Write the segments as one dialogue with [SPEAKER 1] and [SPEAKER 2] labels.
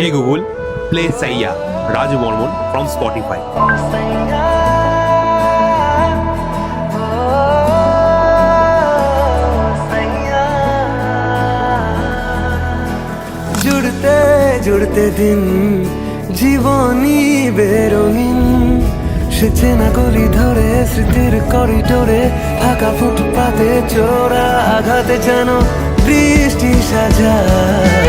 [SPEAKER 1] Hey Google, play Saiya, Raju Bormon from Spotify.
[SPEAKER 2] जुड़ते जुड़ते दिन জীবনী বেরঙিন সেচে না গলি ধরে স্মৃতির করিডোরে ফাঁকা ফুটপাতে চোরা আঘাতে যেন বৃষ্টি সাজায়।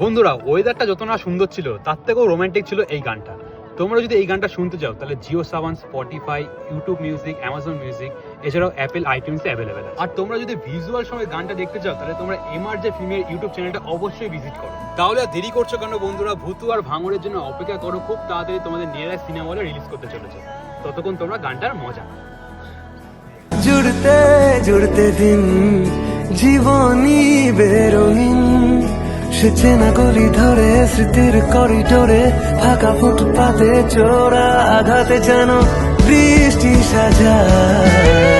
[SPEAKER 3] বন্ধুরা, ওয়েদারটা যত না সুন্দর ছিল তার থেকেও রোমান্টিক ছিল এই গানটা। তোমরা যদি এই গানটা শুনতে চাও তাহলে JioSaavn, Spotify, YouTube music, Amazon music, এছাড়াও অ্যাপেল আইটিউনসে অ্যাভেলেবেল। আর তোমরা যদি ভিজুয়াল সময় গানটা দেখতে চাও তাহলে তোমরা এমআরজে ফিল্মের ইউটিউব চ্যানেলটা অবশ্যই ভিজিট করো। তাহলে আর দেরি করছো কেন বন্ধুরা? ভূতু আর ভাঙড়ের জন্য অপেক্ষা করো, খুব তাড়াতাড়ি তোমাদের নিয়ারেস্ট সিনেমা হলে রিলিজ করতে চলেছে। ততক্ষণ তোমরা গানটার মজা নাও।
[SPEAKER 2] जुड़ते जुड़ते दिन জীবনী বেরঙিন সেচে না গলি ধরে স্মৃতির করিডোরে ফাঁকা ফুটপাতে চোরা আঘাতে যেন বৃষ্টি সাজায়।